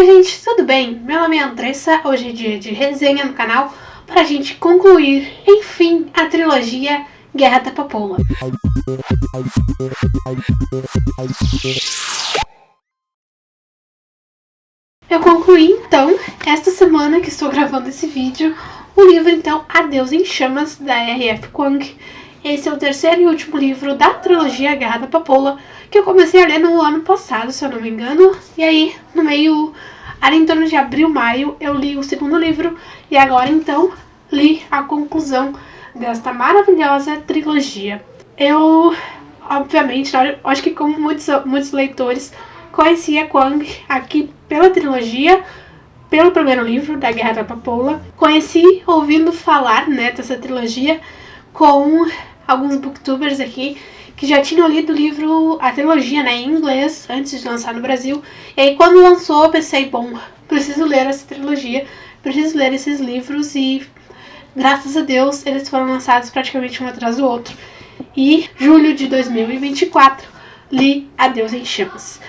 Oi gente, tudo bem? Meu nome é Andressa, hoje é dia de resenha no canal para a gente concluir, enfim, a trilogia Guerra da Papoula. Eu concluí então, esta semana que estou gravando esse vídeo, o livro então Adeus em Chamas, da R.F. Kuang. Esse é o terceiro e último livro da trilogia Guerra da Papoula, que eu comecei a ler no ano passado, se eu não me engano. E aí, no meio, ali em torno de abril, maio, eu li o segundo livro. E agora, então, li a conclusão desta maravilhosa trilogia. Eu, obviamente, acho que como muitos leitores, conhecia Kuang aqui pela trilogia, pelo primeiro livro da Guerra da Papoula. Conheci ouvindo falar, né, dessa trilogia com alguns booktubers aqui que já tinham lido o livro, a trilogia, né, em inglês, antes de lançar no Brasil. E aí quando lançou eu pensei, bom, preciso ler essa trilogia, preciso ler esses livros, e graças a Deus eles foram lançados praticamente um atrás do outro. E julho de 2024 li Adeus em Chamas.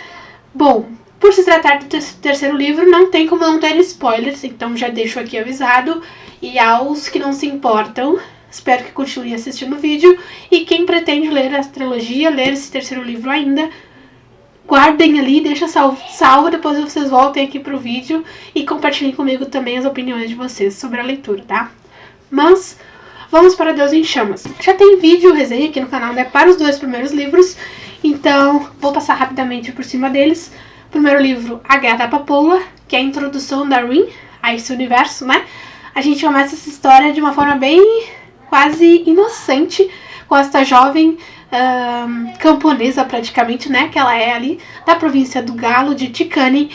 Bom, por se tratar do terceiro livro, não tem como não ter spoilers, então já deixo aqui avisado. E aos que não se importam, espero que continue assistindo o vídeo. E quem pretende ler a trilogia, ler esse terceiro livro ainda, guardem ali, deixa salvo, depois vocês voltem aqui pro vídeo e compartilhem comigo também as opiniões de vocês sobre a leitura, tá? Mas vamos para Adeus em Chamas. Já tem vídeo, resenha aqui no canal, né, para os dois primeiros livros, então vou passar rapidamente por cima deles. Primeiro livro, A Guerra da Papoula, que é a introdução da Rin a esse universo, né? A gente começa essa história de uma forma bem quase inocente, com esta jovem camponesa praticamente, né, que ela é ali da província do Galo, de Tikani.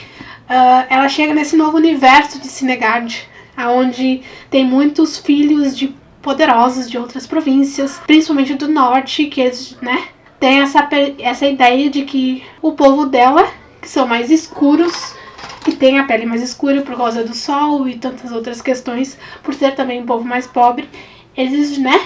Ela chega nesse novo universo de Cinegard, onde tem muitos filhos de poderosos de outras províncias, principalmente do norte, que eles, né, têm essa ideia de que o povo dela, que são mais escuros, que tem a pele mais escura por causa do sol e tantas outras questões, por ser também um povo mais pobre, eles, né,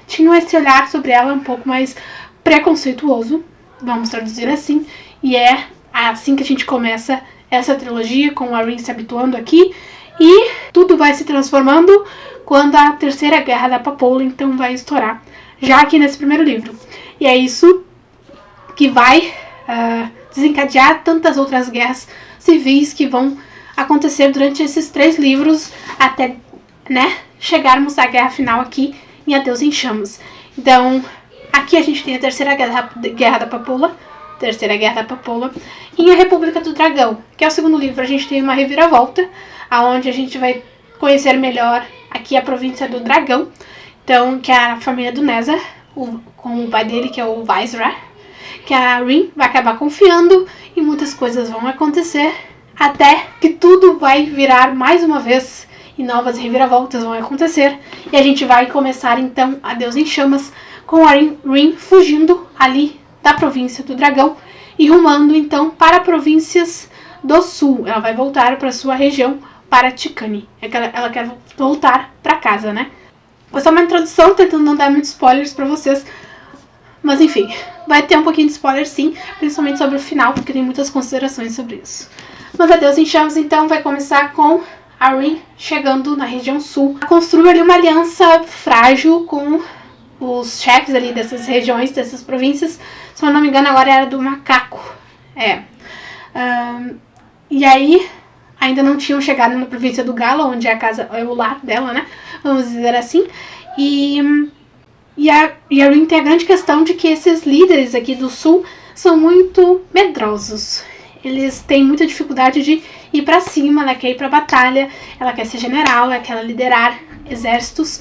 tinham esse olhar sobre ela um pouco mais preconceituoso, vamos traduzir assim. E é assim que a gente começa essa trilogia, com a Rin se habituando aqui, e tudo vai se transformando quando a terceira Guerra da Papoula então vai estourar, já aqui nesse primeiro livro. E é isso que vai desencadear tantas outras guerras civis que vão acontecer durante esses 3 livros, até, né, chegarmos à guerra final aqui em Adeus em Chamas. Então, aqui a gente tem a terceira Guerra da Papoula, e a República do Dragão, que é o segundo livro. A gente tem uma reviravolta, aonde a gente vai conhecer melhor aqui a província do Dragão, então, que é a família do Neza, com o pai dele, que é o Viceroy, que a Rin vai acabar confiando, e muitas coisas vão acontecer, até que tudo vai virar mais uma vez, e novas reviravoltas vão acontecer, e a gente vai começar então Adeus em Chamas, com a Rin fugindo ali da província do Dragão, e rumando então para províncias do sul. Ela vai voltar para sua região, para Tikani. Ela quer voltar para casa, né? Foi só uma introdução, tentando não dar muitos spoilers para vocês, mas enfim, vai ter um pouquinho de spoiler sim, principalmente sobre o final, porque tem muitas considerações sobre isso. Mas Adeus em Chamas então vai começar com a Rin chegando na região sul. Construiu ali uma aliança frágil com os chefes ali dessas regiões, dessas províncias. Se eu não me engano, agora era do Macaco. E aí, ainda não tinham chegado na província do Galo, onde é a casa, é o lar dela, né? Vamos dizer assim. E a Rin tem a grande questão de que esses líderes aqui do sul são muito medrosos. Eles têm muita dificuldade de ir pra cima, ela quer ir pra batalha, ela quer ser general, ela quer liderar exércitos.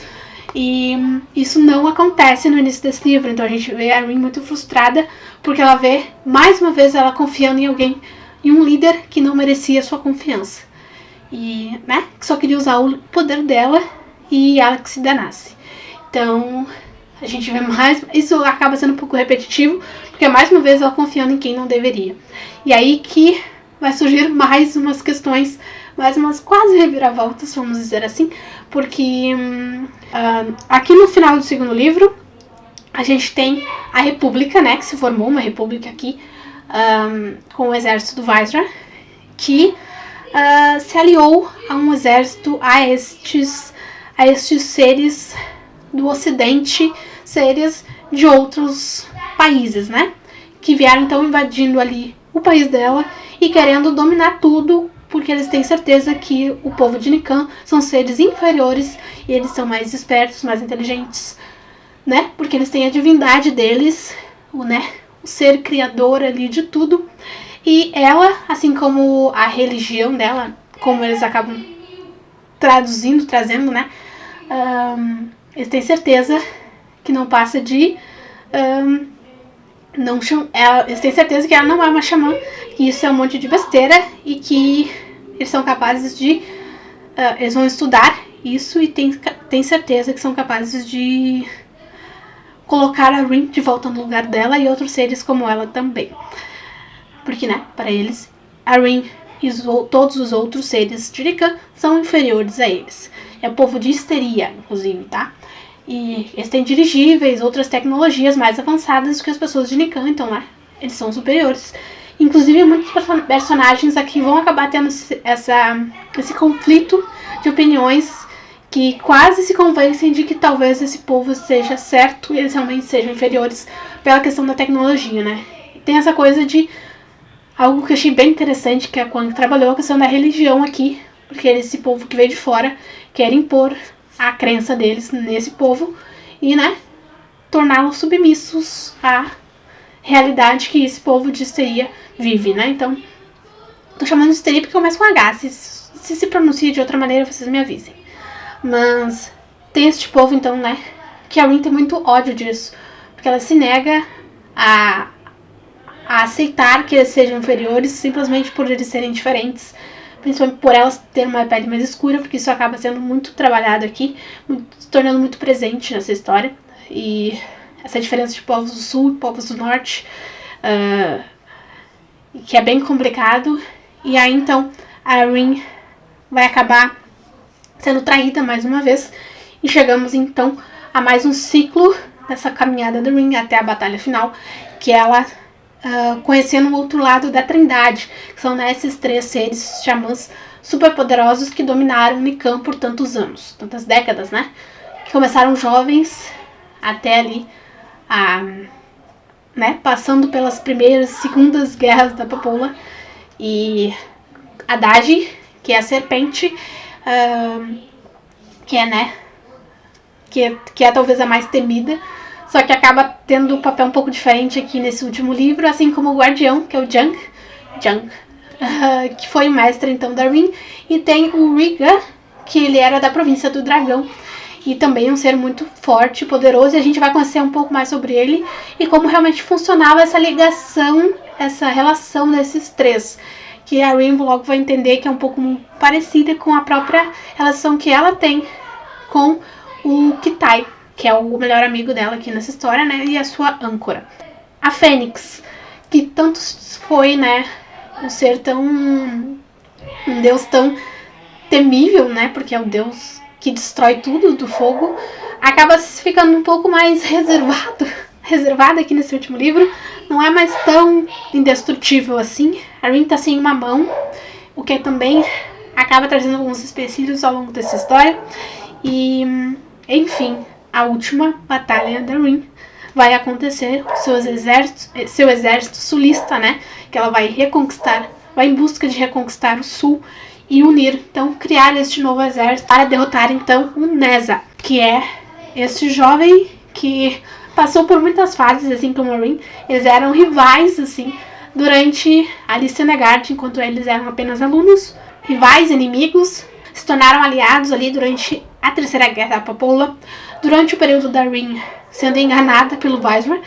E isso não acontece no início desse livro, então a gente vê a Rin muito frustrada, porque ela vê, mais uma vez, ela confiando em alguém, em um líder que não merecia sua confiança. E, né, que só queria usar o poder dela e ela que se danasse. Então, a gente vê mais, isso acaba sendo um pouco repetitivo, porque mais uma vez ela confiando em quem não deveria. E aí que vai surgir mais umas questões, mais umas quase reviravoltas, vamos dizer assim, porque aqui no final do segundo livro a gente tem a República, né, que se formou uma república aqui com o exército do Viceroy, que se aliou a um exército, a estes seres do Ocidente, seres de outros países, né? Que vieram então invadindo ali o país dela e querendo dominar tudo, porque eles têm certeza que o povo de Nikan são seres inferiores e eles são mais espertos, mais inteligentes, né? Porque eles têm a divindade deles, o ser criador ali de tudo. E ela, assim como a religião dela, como eles acabam trazendo, né? Eles têm certeza que não passa de... eles têm certeza que ela não é uma xamã, que isso é um monte de besteira e que eles são capazes de... eles vão estudar isso e tem certeza que são capazes de colocar a Rin de volta no lugar dela e outros seres como ela também. Porque, né, para eles, a Rin e todos os outros seres de Nikan são inferiores a eles. É o povo de histeria, inclusive, tá? E eles têm dirigíveis, outras tecnologias mais avançadas do que as pessoas de Nikan, então, né, eles são superiores. Inclusive, muitos personagens aqui vão acabar tendo esse conflito de opiniões que quase se convencem de que talvez esse povo seja certo e eles realmente sejam inferiores pela questão da tecnologia, né? E tem essa coisa de algo que eu achei bem interessante, que a Kwang trabalhou, a questão da religião aqui, porque esse povo que veio de fora quer impor a crença deles nesse povo e, né, torná-los submissos à realidade que esse povo de histeria vive, né? Então, tô chamando de histeria porque começa com H, se pronuncia de outra maneira, vocês me avisem. Mas tem este povo, então, né, que a Rin tem muito ódio disso, porque ela se nega a aceitar que eles sejam inferiores simplesmente por eles serem diferentes, principalmente por elas terem uma pele mais escura, porque isso acaba sendo muito trabalhado aqui, se tornando muito presente nessa história. E essa diferença de povos do sul e povos do norte, que é bem complicado. E aí então a Rin vai acabar sendo traída mais uma vez, e chegamos então a mais um ciclo dessa caminhada da Rin até a batalha final, que ela conhecendo o outro lado da Trindade, que são, né, esses 3 seres xamãs superpoderosos que dominaram Nikan por tantos anos, tantas décadas, né? Que começaram jovens até ali, né, passando pelas primeiras e segundas guerras da Papoula, e a Dagi, que é a serpente, que é, né, que é talvez a mais temida, só que acaba tendo um papel um pouco diferente aqui nesse último livro, assim como o Guardião, que é o Jung, que foi o mestre então da Rin, e tem o Riga, que ele era da província do Dragão, e também um ser muito forte e poderoso, e a gente vai conhecer um pouco mais sobre ele, e como realmente funcionava essa ligação, essa relação desses 3, que a Rin logo vai entender que é um pouco parecida com a própria relação que ela tem com o Kitai, que é o melhor amigo dela aqui nessa história, né, e a sua âncora. A Fênix, que tanto foi, né, um ser tão... um deus tão temível, né, porque é o deus que destrói tudo do fogo, acaba ficando um pouco mais reservada aqui nesse último livro, não é mais tão indestrutível assim. A Rin tá sem uma mão, o que também acaba trazendo alguns empecilhos ao longo dessa história, e, enfim, a última batalha da Rin vai acontecer, seu exército sulista, né, que ela vai reconquistar, vai em busca de reconquistar o sul e unir, então criar este novo exército para derrotar então o Neza, que é este jovem que passou por muitas fases, assim como a Rin. Eles eram rivais, assim, durante a Lysenegard, enquanto eles eram apenas alunos, rivais, inimigos, se tornaram aliados ali durante a Terceira Guerra da Papoula, durante o período da Rin sendo enganada pelo Viceroy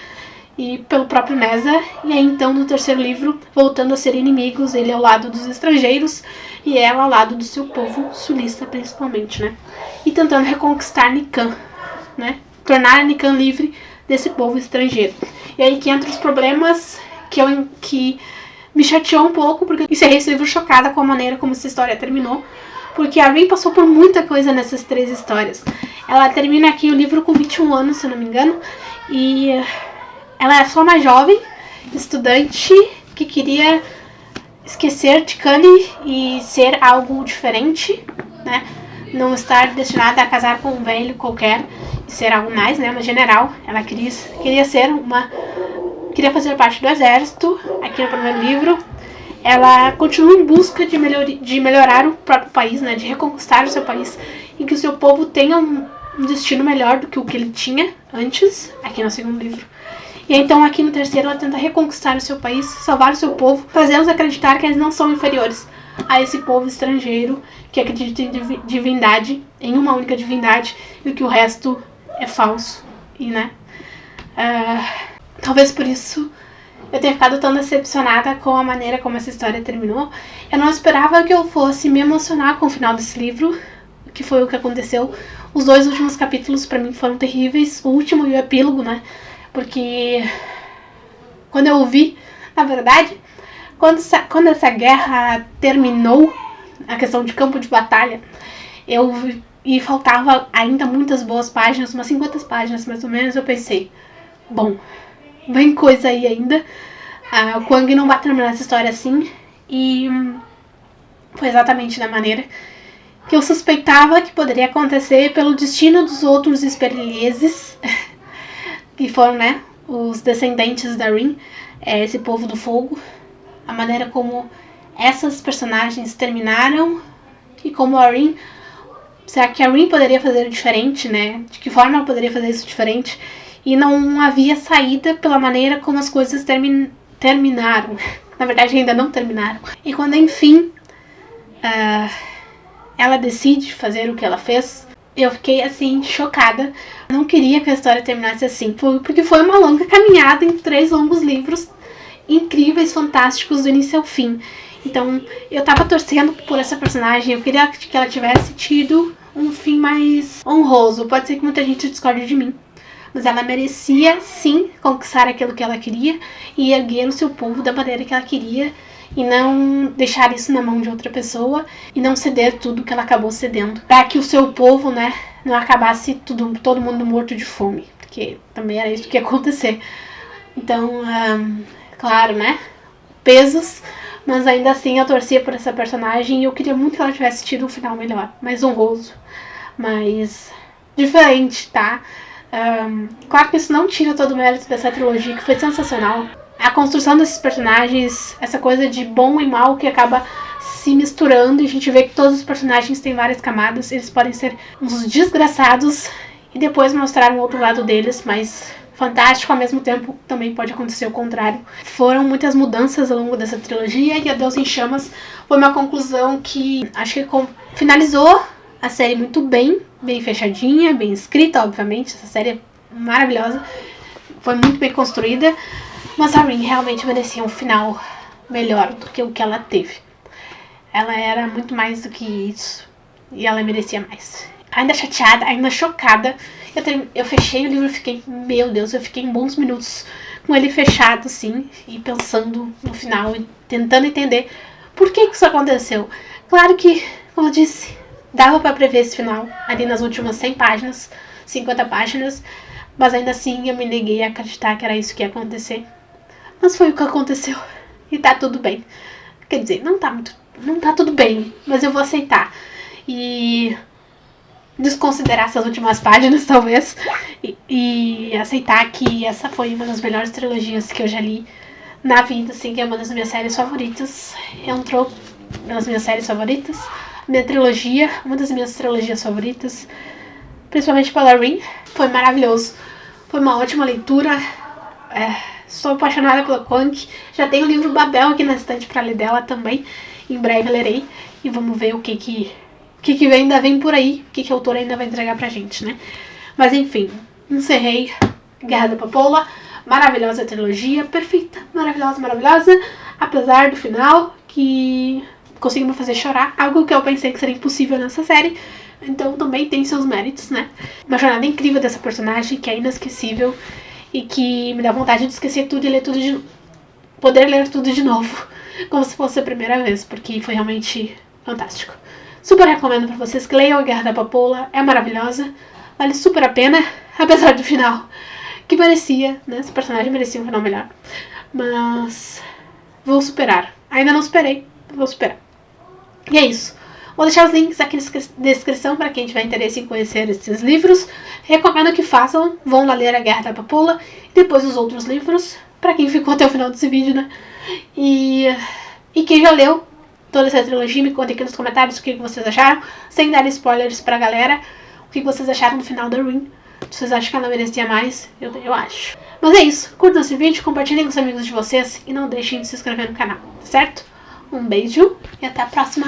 e pelo próprio Neza, e aí então no terceiro livro voltando a ser inimigos, ele ao lado dos estrangeiros e ela ao lado do seu povo sulista principalmente, né, e tentando reconquistar Nikan, né, tornar a Nikan livre desse povo estrangeiro. E aí que entra os problemas que me chateou um pouco, porque eu encerrei esse livro chocada com a maneira como essa história terminou, porque a Rin passou por muita coisa nessas 3 histórias. Ela termina aqui o livro com 21 anos, se eu não me engano, e ela é só uma jovem estudante que queria esquecer Ticani e ser algo diferente, né? Não estar destinada a casar com um velho qualquer e ser algo mais, né? Uma general. Ela queria ser queria fazer parte do exército. Aqui no primeiro livro, ela continua em busca de melhorar o próprio país, né? De reconquistar o seu país e que o seu povo tenha um destino melhor do que o que ele tinha antes, aqui no segundo livro. E então aqui no terceiro ela tenta reconquistar o seu país, salvar o seu povo, fazê-los acreditar que eles não são inferiores a esse povo estrangeiro que acredita em divindade, em uma única divindade, e que o resto é falso. E, né? Talvez por isso eu tenha ficado tão decepcionada com a maneira como essa história terminou. Eu não esperava que eu fosse me emocionar com o final desse livro, que foi o que aconteceu. Os 2 últimos capítulos pra mim foram terríveis, o último e o epílogo, né? Porque quando eu ouvi, na verdade, quando essa guerra terminou, a questão de campo de batalha, e faltava ainda muitas boas páginas, umas 50 páginas mais ou menos, eu pensei, bom, vem coisa aí ainda, o Kwang não vai terminar essa história assim, e foi exatamente da maneira que eu suspeitava que poderia acontecer pelo destino dos outros esperilheses, que foram, né, os descendentes da Rin, esse povo do fogo, a maneira como essas personagens terminaram e como a Rin, será que a Rin poderia fazer diferente, né? De que forma ela poderia fazer isso diferente? E não havia saída pela maneira como as coisas terminaram. Na verdade, ainda não terminaram. E quando, enfim, ela decide fazer o que ela fez, eu fiquei, assim, chocada. Eu não queria que a história terminasse assim, porque foi uma longa caminhada em 3 longos livros incríveis, fantásticos, do início ao fim. Então, eu tava torcendo por essa personagem, eu queria que ela tivesse tido um fim mais honroso. Pode ser que muita gente discorde de mim, mas ela merecia, sim, conquistar aquilo que ela queria e erguer o seu povo da maneira que ela queria e não deixar isso na mão de outra pessoa e não ceder tudo que ela acabou cedendo, para que o seu povo, né, não acabasse todo mundo morto de fome, porque também era isso que ia acontecer. Então, claro, né, pesos, mas ainda assim eu torcia por essa personagem e eu queria muito que ela tivesse tido um final melhor, mais honroso, mais diferente, tá? Claro que isso não tira todo o mérito dessa trilogia, que foi sensacional. A construção desses personagens, essa coisa de bom e mal que acaba se misturando, e a gente vê que todos os personagens têm várias camadas, eles podem ser uns desgraçados e depois mostrar um outro lado deles, mas fantástico, ao mesmo tempo também pode acontecer o contrário. Foram muitas mudanças ao longo dessa trilogia e A Deus em Chamas foi uma conclusão que acho que finalizou a série muito bem fechadinha, bem escrita, obviamente, essa série é maravilhosa, foi muito bem construída, mas a Rin realmente merecia um final melhor do que o que ela teve. Ela era muito mais do que isso e ela merecia mais. Ainda chateada, ainda chocada, eu fechei o livro e fiquei, meu Deus, eu fiquei em bons minutos com ele fechado, assim, e pensando no final e tentando entender por que isso aconteceu. Claro que, como eu disse, dava pra prever esse final ali nas últimas 100 páginas, 50 páginas, mas ainda assim eu me neguei a acreditar que era isso que ia acontecer. Mas foi o que aconteceu e tá tudo bem. Quer dizer, não tá tudo bem, mas eu vou aceitar. E desconsiderar essas últimas páginas, talvez, e aceitar que essa foi uma das melhores trilogias que eu já li na vida, assim, que é uma das minhas séries favoritas. Entrou nas minhas séries favoritas, minha trilogia, uma das minhas trilogias favoritas, principalmente pela Rin. Foi maravilhoso, foi uma ótima leitura. Sou apaixonada pela Kwang, já tenho o livro Babel aqui na estante pra ler dela também, em breve lerei, e vamos ver o que ainda vem por aí, o que a autora ainda vai entregar pra gente, né? Mas enfim, encerrei Guerra da Papoula, maravilhosa trilogia, perfeita, maravilhosa, apesar do final, que conseguiu me fazer chorar, algo que eu pensei que seria impossível nessa série, então também tem seus méritos, né? Uma jornada incrível dessa personagem, que é inesquecível, e que me dá vontade de esquecer tudo e ler tudo poder ler tudo de novo, como se fosse a primeira vez, porque foi realmente fantástico. Super recomendo pra vocês que leiam A Guerra da Papoula, é maravilhosa, vale super a pena, apesar do final, que merecia, né, esse personagem merecia um final melhor, mas vou superar, Ainda não superei, vou superar. E é isso. Vou deixar os links aqui na descrição para quem tiver interesse em conhecer esses livros. Recomendo que façam, vão lá ler A Guerra da Papoula e depois os outros livros, para quem ficou até o final desse vídeo, né? E quem já leu toda essa trilogia, me conta aqui nos comentários o que vocês acharam, sem dar spoilers pra galera, o que vocês acharam no final da Rin. Se vocês acham que ela merecia mais, eu acho. Mas é isso, curtam esse vídeo, compartilhem com os amigos de vocês e não deixem de se inscrever no canal, certo? Um beijo e até a próxima!